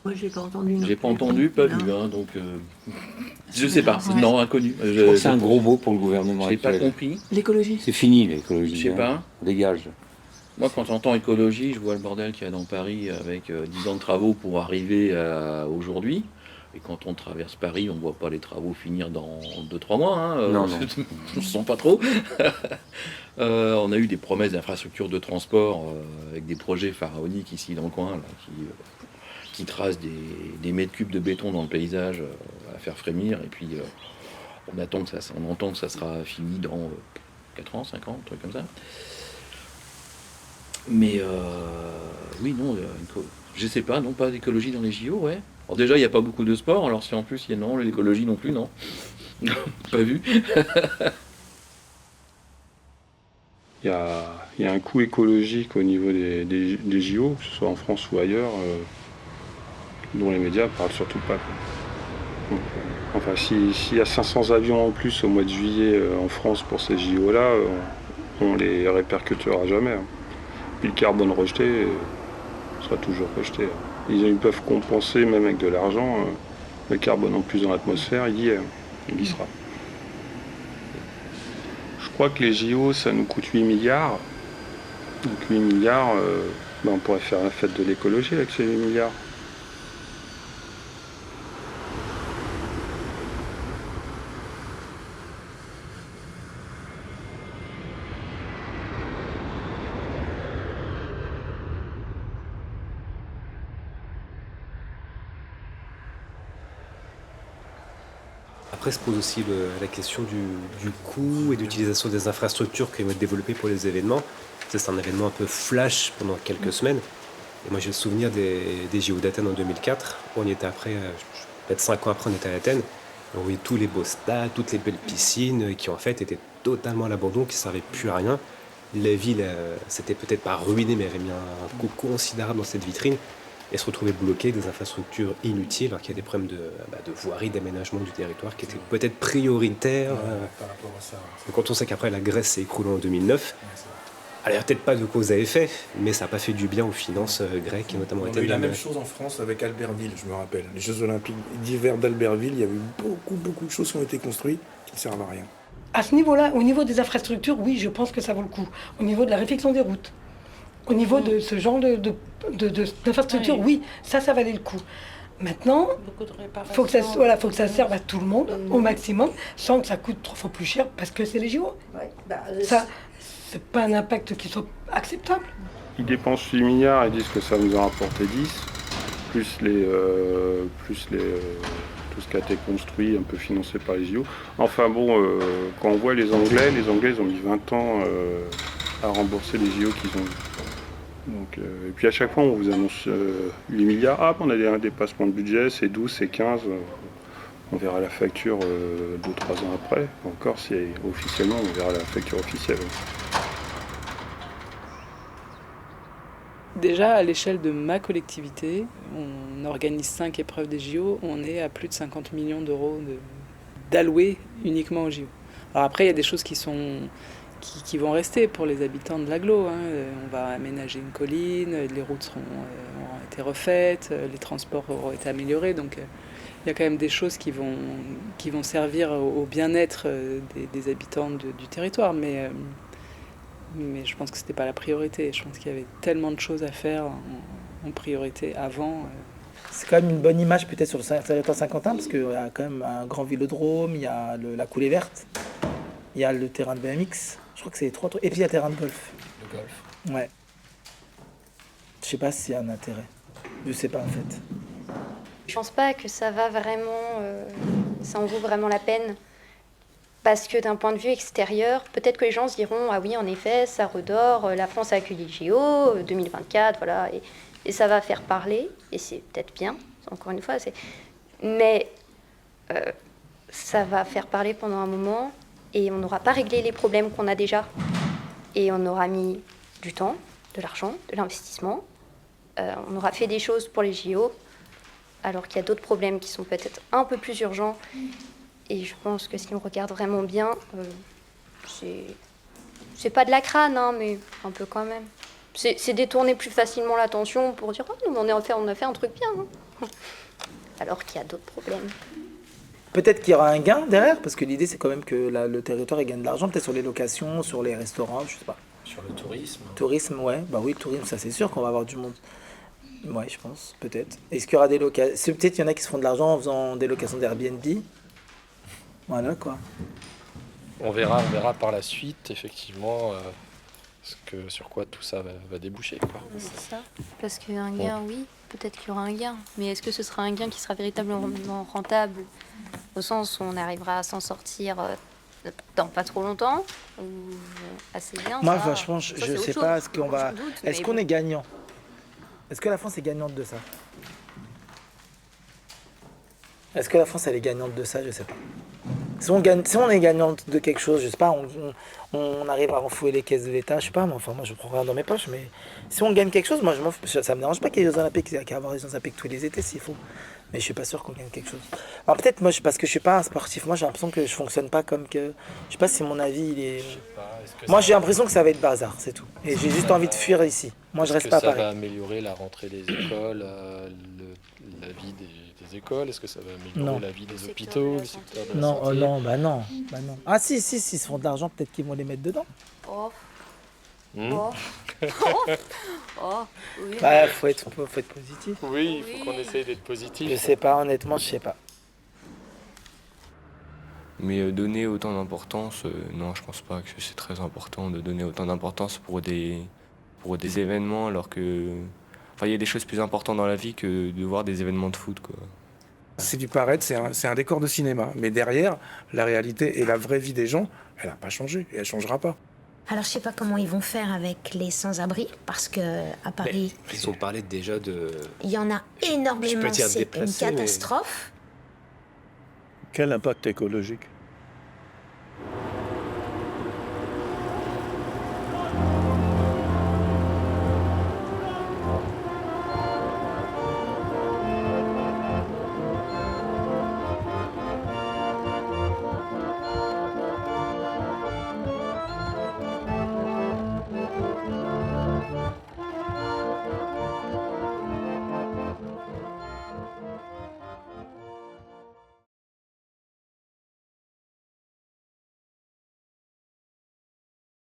Moi, j'ai pas entendu. J'ai pas entendu, pas vu, hein, donc je sais pas, Ouais. non, inconnu. Je crois que c'est un gros mot pour le gouvernement J'ai pas actuel. compris. L'écologie. C'est fini l'écologie. Je sais pas. Dégage. Moi, quand j'entends écologie, je vois le bordel qu'il y a dans Paris avec 10 ans de travaux pour arriver à aujourd'hui. Et quand on traverse Paris, on ne voit pas les travaux finir dans 2-3 mois. Hein, Non. On ne se sent pas trop. On a eu des promesses d'infrastructures de transport avec des projets pharaoniques ici dans le coin là, qui tracent des mètres cubes de béton dans le paysage à faire frémir. Et puis on entend que ça sera fini dans 4 ans, 5 ans, un truc comme ça. Mais oui, non, je sais pas, non, pas d'écologie dans les JO, ouais. Alors déjà, il n'y a pas beaucoup de sport, alors si en plus il y a non, l'écologie non plus, non. Pas vu. Il y a un coût écologique au niveau des JO, que ce soit en France ou ailleurs, dont les médias ne parlent surtout pas. Quoi. Donc, enfin, s'il y a 500 avions en plus au mois de juillet en France pour ces JO-là, on les répercutera jamais. Hein. Puis le carbone rejeté sera toujours rejeté. Ils peuvent compenser, même avec de l'argent, le carbone en plus dans l'atmosphère, il y est, il y sera. Je crois que les JO, ça nous coûte 8 milliards. Donc 8 milliards, on pourrait faire la fête de l'écologie avec ces 8 milliards. Après se pose aussi la question du coût et d'utilisation des infrastructures qui vont être développées pour les événements. C'est un événement un peu flash pendant quelques semaines. Et moi j'ai le souvenir des JO d'Athènes en 2004. On y était après, peut-être 5 ans après on était à Athènes. On voyait tous les beaux stades, toutes les belles piscines qui en fait étaient totalement à l'abandon, qui ne servaient plus à rien. La ville s'était peut-être pas ruinée, mais avait mis un coup considérable dans cette vitrine. Et se retrouver bloqué des infrastructures inutiles, alors qu'il y a des problèmes de voirie, d'aménagement du territoire qui étaient peut-être prioritaires. Par rapport à ça. Quand on sait qu'après la Grèce s'est écroulée en 2009, alors il n'y a peut-être pas de cause à effet, mais ça n'a pas fait du bien aux finances grecques, et notamment On a eu la même chose en France avec Albertville, je me rappelle. Les Jeux Olympiques d'hiver d'Albertville, il y a eu beaucoup de choses qui ont été construites qui ne servent à rien. À ce niveau-là, au niveau des infrastructures, oui, je pense que ça vaut le coup. Au niveau de la réfection des routes, au niveau de ce genre d'infrastructure, oui, ça valait le coup. Maintenant, il faut que ça serve à tout le monde, au maximum, sans que ça coûte 3 fois plus cher, parce que c'est les JO. Ça, c'est pas un impact qui soit acceptable. Ils dépensent 8 milliards et disent que ça nous a rapporté 10, plus tout ce qui a été construit, un peu financé par les JO. Enfin bon, quand on voit les Anglais, ils ont mis 20 ans à rembourser les JO qu'ils ont eu. Donc, et puis à chaque fois on vous annonce 8 milliards, on a un dépassement de budget, c'est 12, c'est 15, on verra la facture 2-3 ans après, encore si officiellement on verra la facture officielle. Déjà à l'échelle de ma collectivité, on organise 5 épreuves des JO, on est à plus de 50 millions d'euros d'alloués uniquement aux JO. Alors après il y a des choses qui vont rester pour les habitants de l'agglo. On va aménager une colline, les routes auront été refaites, les transports auront été améliorés. Donc il y a quand même des choses qui vont servir au bien-être des habitants du territoire. Mais je pense que ce n'était pas la priorité. Je pense qu'il y avait tellement de choses à faire en priorité avant. C'est quand même une bonne image peut-être sur le Saint-Quentin parce qu'il y a quand même un grand vélodrome, il y a la coulée verte, il y a le terrain de BMX. Je crois que c'est les 3 trucs. Et puis il y a le terrain de golf. Le golf. Ouais. Je sais pas s'il y a un intérêt. Je sais pas en fait. Je pense pas que ça va vraiment, ça en vaut vraiment la peine. Parce que d'un point de vue extérieur, peut-être que les gens se diront ah oui en effet ça redore, la France a accueilli le JO 2024, voilà, et ça va faire parler, et c'est peut-être bien, encore une fois, mais ça va faire parler pendant un moment. Et on n'aura pas réglé les problèmes qu'on a déjà. Et on aura mis du temps, de l'argent, de l'investissement. On aura fait des choses pour les JO, alors qu'il y a d'autres problèmes qui sont peut-être un peu plus urgents Et je pense que s'ils me regardent vraiment bien, c'est pas de la crâne, hein, mais un peu quand même. C'est détourner plus facilement l'attention pour dire « Oh, nous, on a fait un truc bien. Hein. » Alors qu'il y a d'autres problèmes. Peut-être qu'il y aura un gain derrière, parce que l'idée c'est quand même que le territoire il gagne de l'argent, peut-être sur les locations, sur les restaurants, je sais pas. Sur le tourisme. Tourisme, ouais, bah oui, le tourisme, ça c'est sûr qu'on va avoir du monde. Ouais, je pense, peut-être. Est-ce qu'il y aura des locations? Peut-être qu'il y en a qui se font de l'argent en faisant des locations d'Airbnb. Voilà quoi. On verra par la suite, effectivement, sur quoi tout ça va déboucher. Quoi. C'est ça. Parce qu'un gain, oui, peut-être qu'il y aura un gain. Mais est-ce que ce sera un gain qui sera véritablement rentable, au sens où on arrivera à s'en sortir dans pas trop longtemps, ou assez bien? Moi, ça, franchement, je sais pas, est-ce qu'on est gagnant? Est-ce que la France est gagnante de ça? Est-ce que la France elle est gagnante de ça? Je sais pas. Si on est gagnante de quelque chose, je sais pas, on arrive à renflouer les caisses de l'État, je sais pas, mais enfin moi je prends rien dans mes poches, mais si on gagne quelque chose, moi ça me dérange pas qu'il y ait les Jeux Olympiques, qu'il y ait avoir les Jeux Olympiques tous les étés s'il faut. Mais je suis pas sûr qu'on gagne quelque chose. Alors peut-être moi parce que je suis pas un sportif, moi j'ai l'impression que je fonctionne pas comme que. Je sais pas si mon avis il est. Moi j'ai l'impression que ça va être bazar, c'est tout. Et j'ai juste envie de fuir ici. Moi je reste pas à Paris. Est-ce que ça va améliorer la rentrée des écoles, la vie des écoles? Est-ce que ça va améliorer la vie des hôpitaux, le secteur de la santé? Non. Ah si, s'ils se font de l'argent, peut-être qu'ils vont les mettre dedans. Oh. Hmm. Oh. Oh. Oui. Bah faut être positif. Oui, il faut qu'on essaye d'être positif. Je sais pas, honnêtement, je sais pas. Mais donner autant d'importance, non, je pense pas que c'est très important de donner autant d'importance pour des événements, alors que... Enfin, il y a des choses plus importantes dans la vie que de voir des événements de foot, quoi. C'est du paraître, c'est un décor de cinéma. Mais derrière, la réalité et la vraie vie des gens, elle n'a pas changé et elle ne changera pas. Alors je sais pas comment ils vont faire avec les sans-abri, parce que à Paris... Mais ils ont parlé déjà de... Il y en a énormément, c'est une catastrophe. Quel impact écologique?